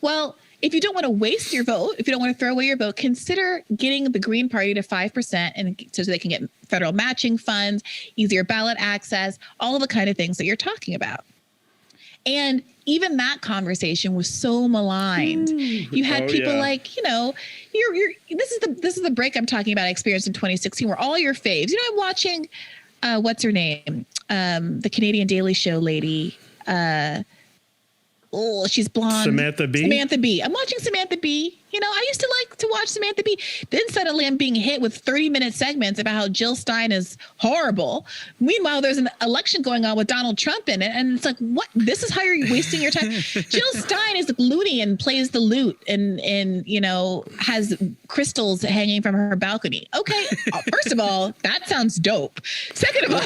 Well, if you don't want to waste your vote, if you don't want to throw away your vote, consider getting the Green Party to 5% and so they can get federal matching funds, easier ballot access, all of the kind of things that you're talking about. And even that conversation was so maligned. You had people like, this is the break I'm talking about I experienced in 2016 where all your faves, I'm watching, what's her name? The Canadian Daily Show lady. She's blonde. Samantha Bee. I'm watching Samantha Bee. I used to like to watch Samantha Bee. Then suddenly I'm being hit with 30-minute segments about how Jill Stein is horrible. Meanwhile, there's an election going on with Donald Trump in it. And it's like, what? This is how you're wasting your time? Jill Stein is loony and plays the lute and has crystals hanging from her balcony. Okay, first of all, that sounds dope. Second of all,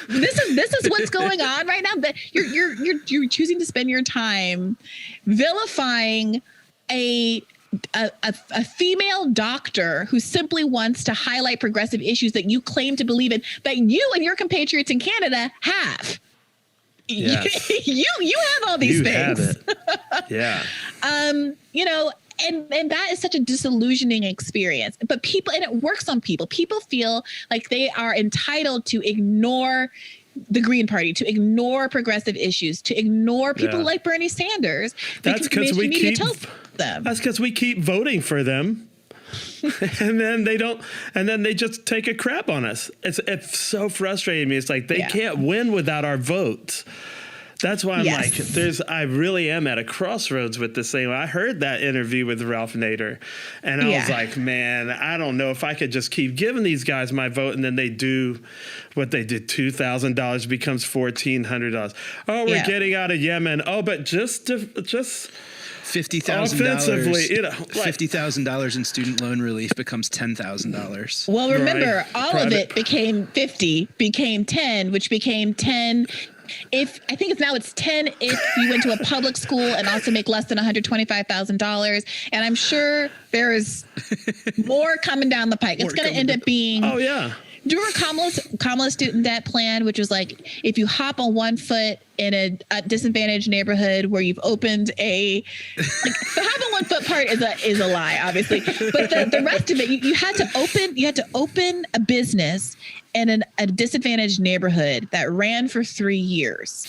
this is what's going on right now. That you're choosing to spend your time vilifying a female doctor who simply wants to highlight progressive issues that you claim to believe in, that you and your compatriots in Canada have. Yes. you have all these things. Have it. Yeah. And that is such a disillusioning experience. But and it works on people. People feel like they are entitled to ignore the Green Party, to ignore progressive issues, to ignore people like Bernie Sanders. That's because we keep voting for them. and then they just take a crap on us. It's so frustrating me. It's like they can't win without our votes. That's why I'm Yes. like, I really am at a crossroads with this thing. I heard that interview with Ralph Nader, and I was like, man, I don't know if I could just keep giving these guys my vote, and then they do what they did. $2,000 becomes $1,400. Oh, we're getting out of Yemen. Oh, but just $50,000 offensively, you know, $50,000 in student loan relief becomes $10,000. Well, remember, all of it became 50, became 10, which became 10. If I think it's 10 if you went to a public school and also make less than $125,000. And I'm sure there is more coming down the pike. It's going to end up being. Oh, yeah. Do you remember Kamala's student debt plan, which was like, if you hop on one foot in a disadvantaged neighborhood where you've opened the hop on one foot part is a lie, obviously, but the rest of it, you had to open a business in a disadvantaged neighborhood that ran for 3 years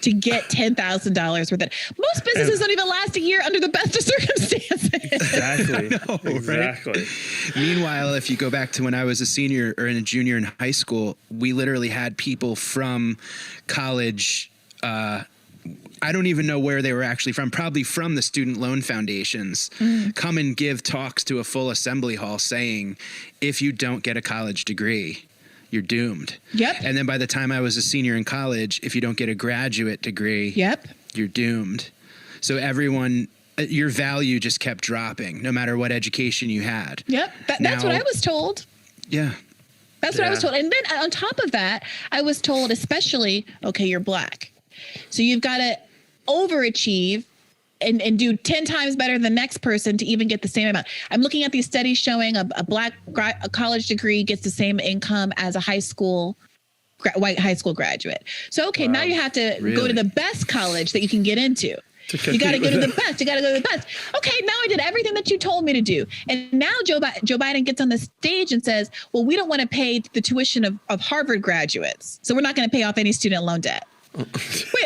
to get $10,000 worth of it. Most businesses don't even last a year under the best of circumstances. Exactly. Exactly. Right? Meanwhile, if you go back to when I was a senior or a junior in high school, we literally had people from college. I don't even know where they were actually from, probably from the student loan foundations, come and give talks to a full assembly hall saying, if you don't get a college degree, you're doomed. Yep. And then by the time I was a senior in college, if you don't get a graduate degree, you're doomed. So everyone, your value just kept dropping no matter what education you had. Yep. That's what I was told. Yeah. That's what I was told. And then on top of that, I was told, especially, okay, you're Black, so you've got to overachieve and do 10 times better than the next person to even get the same amount. I'm looking at these studies showing a Black college degree gets the same income as a white high school graduate. So, okay, now you have to go to the best college that you can get into. You got to go to the best. You got to go to the best. Okay, now I did everything that you told me to do. And now Joe Biden gets on the stage and says, well, we don't want to pay the tuition of Harvard graduates, so we're not going to pay off any student loan debt. Wait,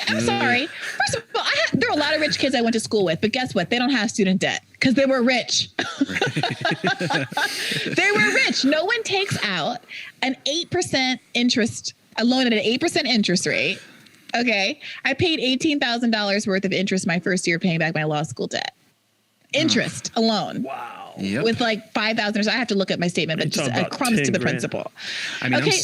I'm sorry. First of all, there are a lot of rich kids I went to school with, but guess what? They don't have student debt because they were rich. They were rich. No one takes out an 8% interest, a loan at an 8% interest rate. Okay. I paid $18,000 worth of interest my first year paying back my law school debt. Interest alone. Wow. Yep. With like $5,000. I have to look at my statement, but just crumbs to the principal. I mean, okay.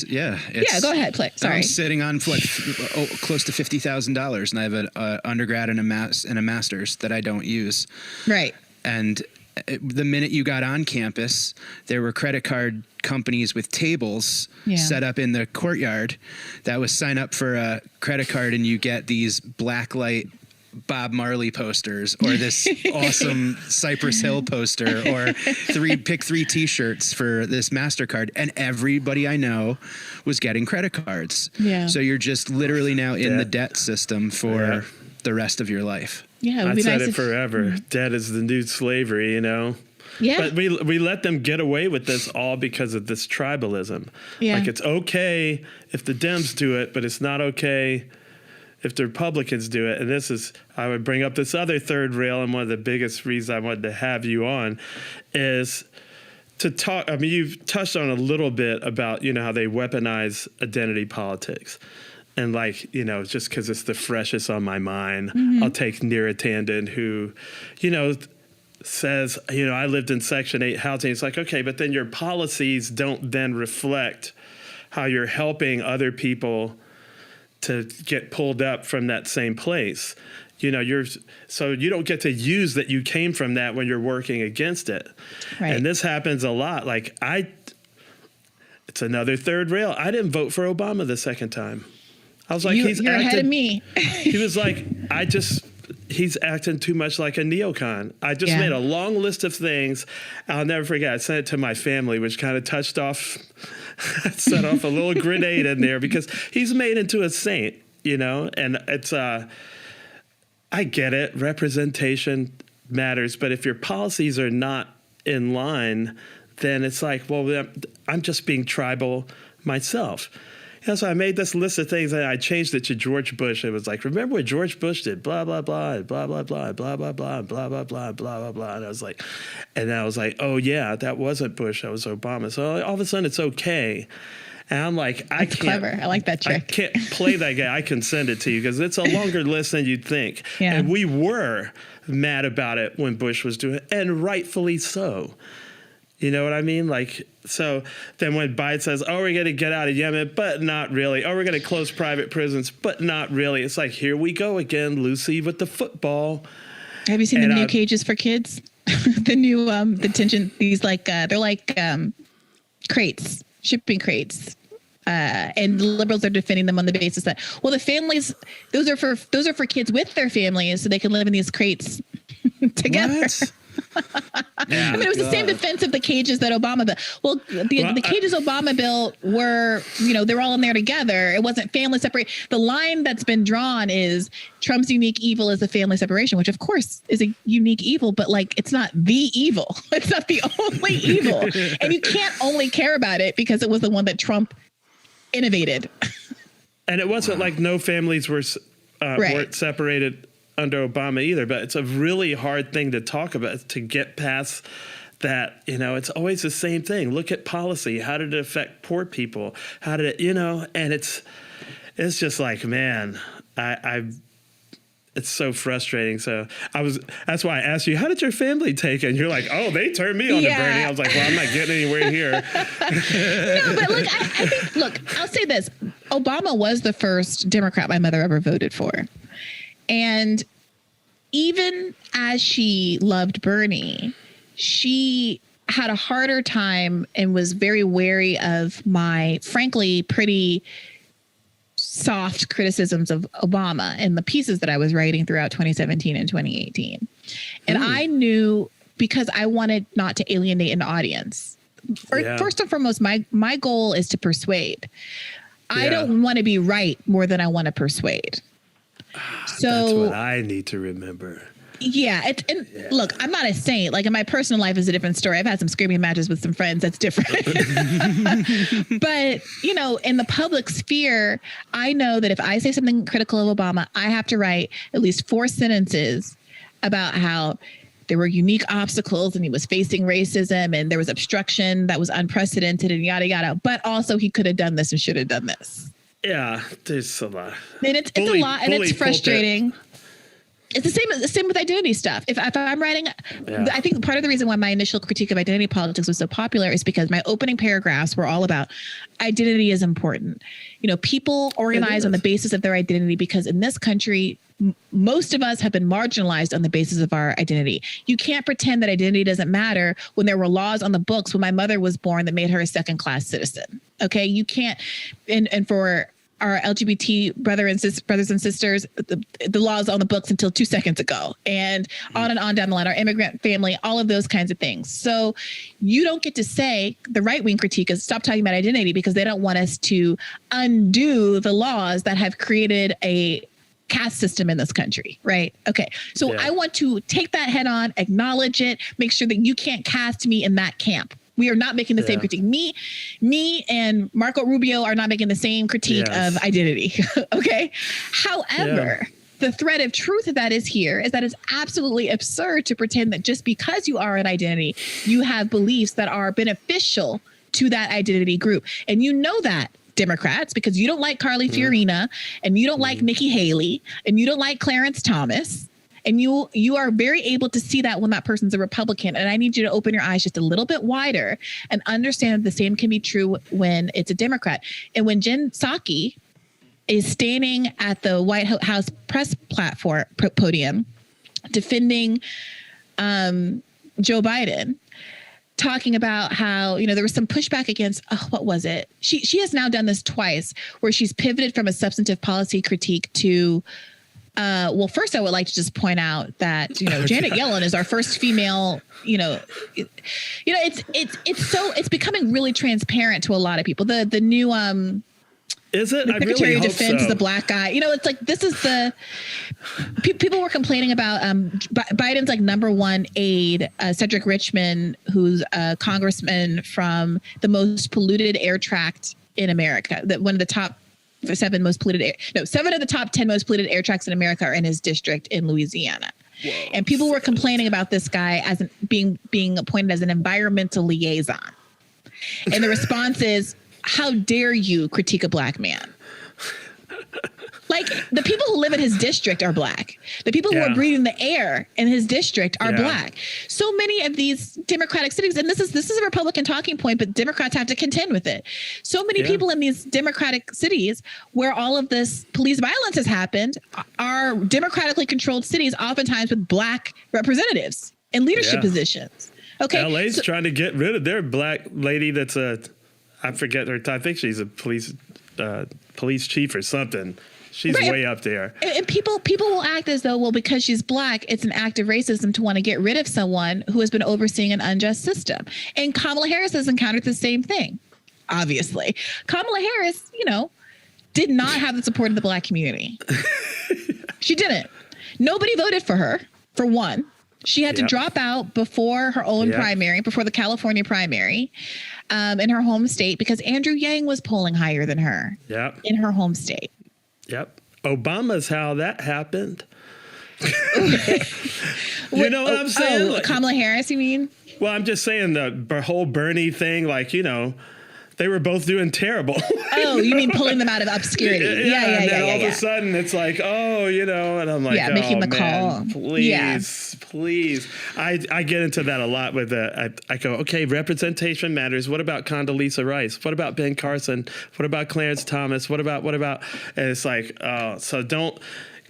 Go ahead. Sorry. I'm sitting on close to $50,000, and I have an undergrad and a master's that I don't use. Right. And the minute you got on campus, there were credit card companies with tables set up in the courtyard that was sign up for a credit card, and you get these blacklight Bob Marley posters or this awesome Cypress Hill poster or pick three t-shirts for this MasterCard, and everybody I know was getting credit cards. Yeah. So you're just literally now in the debt system for the rest of your life. Yeah, I've said it forever. Debt is the new slavery, you know? Yeah. But we let them get away with this all because of this tribalism. Yeah. Like, it's okay if the Dems do it, but it's not okay if the Republicans do it. And I would bring up this other third rail, and one of the biggest reasons I wanted to have you on is to talk. I mean, you've touched on a little bit about, how they weaponize identity politics. And just because it's the freshest on my mind, I'll take Neera Tanden, who, says, I lived in Section 8 housing. It's like, okay, but then your policies don't then reflect how you're helping other people to get pulled up from that same place. So you don't get to use that you came from that when you're working against it. Right. And this happens a lot. It's another third rail. I didn't vote for Obama the second time. I was like, you're ahead of me. He was like, he's acting too much like a neocon. I just made a long list of things. I'll never forget. I sent it to my family, which kind of set off a little grenade in there, because he's made into a saint, and it's, I get it. Representation matters. But if your policies are not in line, then it's like, well, I'm just being tribal myself. So I made this list of things, and I changed it to George Bush. It was like, remember what George Bush did? Blah, blah, blah, and blah, blah, blah, and blah, blah, blah, and blah, blah, blah, and blah, blah, blah. And I was like, oh, yeah, that wasn't Bush. That was Obama. So all of a sudden it's okay. And I'm like, That's clever. I like that trick. I can't play that guy. I can send it to you because it's a longer list than you'd think. Yeah. And we were mad about it when Bush was doing it, and rightfully so. You know what I mean? Like, so then when Biden says, oh, we're going to get out of Yemen, but not really. Oh, we're going to close private prisons, but not really. It's like, here we go again, Lucy with the football. Have you seen the new cages for kids? The new detention, these like, they're like crates, shipping crates. And the liberals are defending them on the basis that, well, the families, those are for kids with their families so they can live in these crates together. What? I mean, it was the same defense of the cages that Obama built. Well, the cages Obama built were, they're all in there together. It wasn't family separate. The line that's been drawn is Trump's unique evil is the family separation, which of course is a unique evil, but like, it's not the evil. It's not the only evil. And you can't only care about it because it was the one that Trump innovated. And it wasn't like no families were weren't separated under Obama either, but it's a really hard thing to talk about, to get past that. It's always the same thing. Look at policy. How did it affect poor people? How did it, and it's just like, man, it's so frustrating. So that's why I asked you, how did your family take it? And you're like, oh, they turned me on to Bernie. I was like, well, I'm not getting anywhere here. No, but look, I think, I'll say this. Obama was the first Democrat my mother ever voted for. And even as she loved Bernie, she had a harder time and was very wary of my, frankly, pretty soft criticisms of Obama and the pieces that I was writing throughout 2017 and 2018. And I knew, because I wanted not to alienate an audience. First and foremost, my goal is to persuade. I don't want to be right more than I want to persuade. So that's what I need to remember. Yeah. Look, I'm not a saint. Like, in my personal life is a different story. I've had some screaming matches with some friends. That's different. But, in the public sphere, I know that if I say something critical of Obama, I have to write at least 4 sentences about how there were unique obstacles and he was facing racism and there was obstruction that was unprecedented and yada, yada. But also he could have done this and should have done this. Yeah, there's a lot. And it's a lot, and it's frustrating. It's the same with identity stuff. If I'm writing, I think part of the reason why my initial critique of identity politics was so popular is because my opening paragraphs were all about identity is important. People organize on the basis of their identity because in this country, most of us have been marginalized on the basis of our identity. You can't pretend that identity doesn't matter when there were laws on the books when my mother was born that made her a second-class citizen. Okay, you can't, and for our LGBT brothers and sisters, the laws on the books until 2 seconds ago, and on down the line, our immigrant family, all of those kinds of things. So you don't get to say, the right-wing critique is stop talking about identity because they don't want us to undo the laws that have created a caste system in this country, right? Okay. So I want to take that head on, acknowledge it, make sure that you can't cast me in that camp. We are not making the same critique. Me and Marco Rubio are not making the same critique of identity. Okay. However, the thread of truth of that is that it's absolutely absurd to pretend that just because you are an identity, you have beliefs that are beneficial to that identity group. And you know that, Democrats, because you don't like Carly Fiorina and you don't like Nikki Haley and you don't like Clarence Thomas. And you are very able to see that when that person's a Republican. And I need you to open your eyes just a little bit wider and understand that the same can be true when it's a Democrat. And when Jen Psaki is standing at the White House press podium defending Joe Biden, talking about how, there was some pushback against, what was it? She has now done this twice where she's pivoted from a substantive policy critique to, well, first I would like to just point out that, Janet Yellen is our first female, it's becoming really transparent to a lot of people. The new, is it? The Secretary of Defense, so. The black guy, it's like, this is people were complaining about Biden's like number one aide, Cedric Richmond, who's a congressman from the most polluted air tract in America, that one of the top 7 of the top 10 most polluted air tracts in America are in his district in Louisiana. Whoa, and people were complaining about this guy as being appointed as an environmental liaison. And the response is, how dare you critique a black man? Like, the people who live in his district are black. The people who are breathing the air in his district are black. So many of these Democratic cities, and this is a Republican talking point, but Democrats have to contend with it. So many people in these Democratic cities where all of this police violence has happened are democratically controlled cities, oftentimes with black representatives in leadership positions. Okay, LA's trying to get rid of their black lady that's I forget her, I think she's a police chief or something. She's way up there. And people will act as though, well, because she's black, it's an act of racism to want to get rid of someone who has been overseeing an unjust system. And Kamala Harris has encountered the same thing, obviously. Kamala Harris, did not have the support of the black community. She didn't. Nobody voted for her, for one. She had to drop out before her own primary, before the California primary, in her home state, because Andrew Yang was polling higher than her in her home state. Yep. Obama's how that happened. You know what I'm saying? Oh, Kamala Harris, you mean? Well, I'm just saying the whole Bernie thing, they were both doing terrible. Oh, you mean pulling them out of obscurity? Yeah. And then all of a sudden it's like, and I'm like, making the call. Please. I get into that a lot with I go, okay, representation matters. What about Condoleezza Rice? What about Ben Carson? What about Clarence Thomas? What about? And it's like, so don't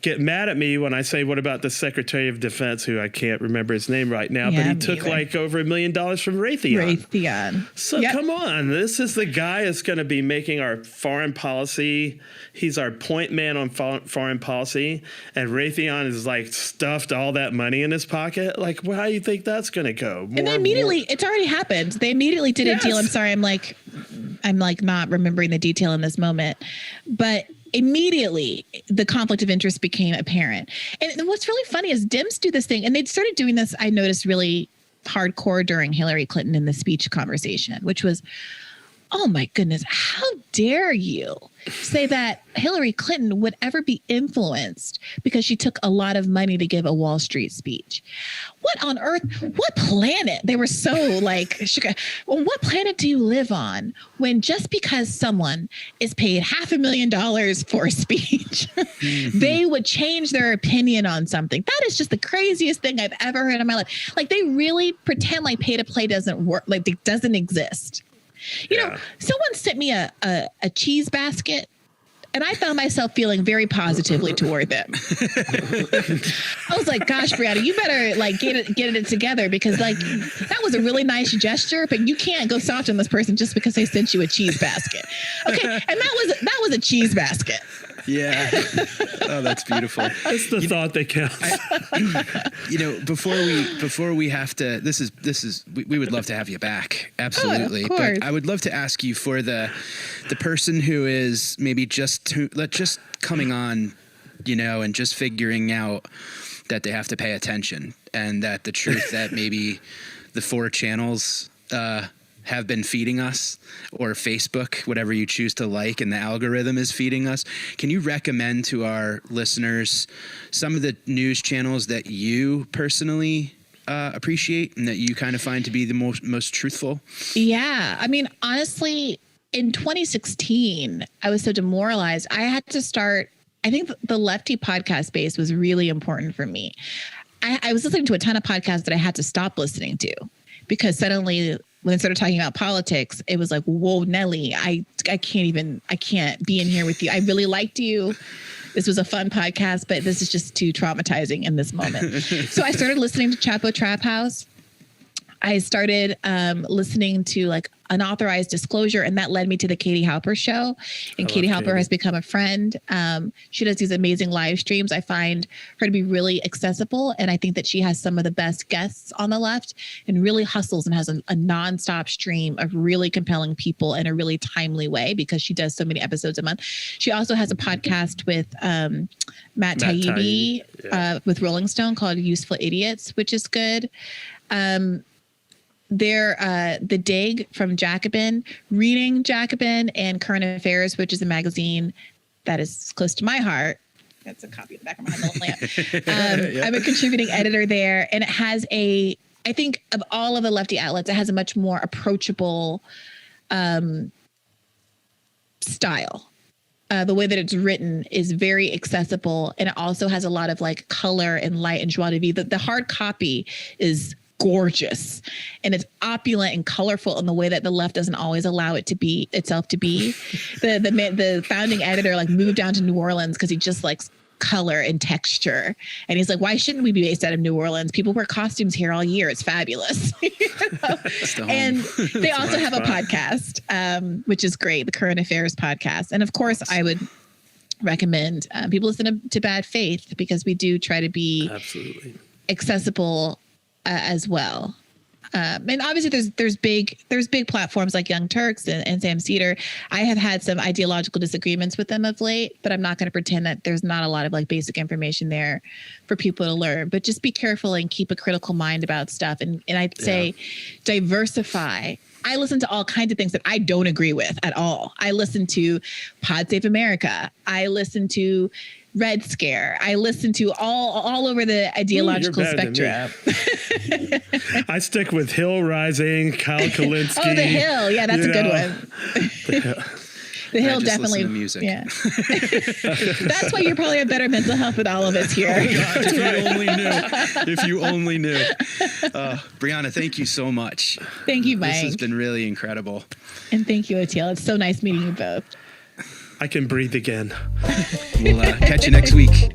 get mad at me when I say, what about the Secretary of Defense, who I can't remember his name right now, but he took over $1 million from Raytheon. So come on, this is the guy that's going to be making our foreign policy. He's our point man on foreign policy, and Raytheon is stuffed all that money in his pocket. Like, how do you think that's going to go? And they immediately, it's already happened. They immediately did a deal. I'm sorry, I'm not remembering the detail in this moment, but immediately the conflict of interest became apparent. And what's really funny is Dems do this thing, and they started doing this, I noticed, really hardcore during Hillary Clinton in the speech conversation, which was, oh my goodness, how dare you say that Hillary Clinton would ever be influenced because she took a lot of money to give a Wall Street speech? What on earth, what planet? They were so well, what planet do you live on when just because someone is paid $500,000 for a speech, they would change their opinion on something? That is just the craziest thing I've ever heard in my life. Like, they really pretend like pay to play doesn't work, like it doesn't exist. Someone sent me a cheese basket, and I found myself feeling very positively toward them. I was like, gosh, Briahna, you better get it together, because that was a really nice gesture, but you can't go soft on this person just because they sent you a cheese basket. Okay. And that was a cheese basket. Yeah. Oh, that's beautiful. It's the thought that counts. Before we have to, this is we would love to have you back. Absolutely. Oh, but I would love to ask you for the person who is maybe just coming on, and just figuring out that they have to pay attention, and that the truth that maybe the 4 channels have been feeding us, or Facebook, whatever you choose to like, and the algorithm is feeding us. Can you recommend to our listeners some of the news channels that you personally appreciate and that you kind of find to be the most truthful? Yeah. I mean, honestly, in 2016, I was so demoralized. I had to start, I think the lefty podcast space was really important for me. I was listening to a ton of podcasts that I had to stop listening to, because suddenly when they started talking about politics, it was like, whoa, Nelly, I can't be in here with you. I really liked you. This was a fun podcast, but this is just too traumatizing in this moment. So I started listening to Chapo Trap House. I started listening to Unauthorized Disclosure, and that led me to the Katie Halper show. And Katie Halper has become a friend. She does these amazing live streams. I find her to be really accessible, and I think that she has some of the best guests on the left, and really hustles and has a nonstop stream of really compelling people in a really timely way, because she does so many episodes a month. She also has a podcast with Matt Taibbi with Rolling Stone called Useful Idiots, which is good. They're The Dig from Jacobin, reading Jacobin, and Current Affairs, which is a magazine that is close to my heart. That's a copy of the back of my little lamp. I'm a contributing editor there, and it has I think of all of the lefty outlets, it has a much more approachable style. The way that it's written is very accessible, and it also has a lot of like color and light and joie de vivre. The hard copy is gorgeous, and it's opulent and colorful in the way that the left doesn't always allow it to be itself to be. The founding editor like moved down to New Orleans because he just likes color and texture, and he's like, why shouldn't we be based out of New Orleans? People wear costumes here all year. It's fabulous. And they also have a podcast, which is great, the Current Affairs podcast. And of course, I would recommend people listen to Bad Faith, because we do try to be Absolutely accessible as well. And obviously there's big platforms like Young Turks and Sam Cedar. I have had some ideological disagreements with them of late, but I'm not going to pretend that there's not a lot of like basic information there for people to learn. But just be careful and keep a critical mind about stuff. And I'd say diversify. I listen to all kinds of things that I don't agree with at all. I listen to Pod Save America. I listen to Red Scare. I listen to all over the ideological spectrum. I stick with Hill Rising, Kyle Kalinske. Oh, The Hill. Yeah, that's a good one. The Hill definitely. Music. Yeah. That's why you probably have better mental health than all of us here. Oh God, if you only knew. If you only knew. Briahna, thank you so much. Thank you, Mike. This has been really incredible. And thank you, Oteil. It's so nice meeting you both. I can breathe again. We'll catch you next week.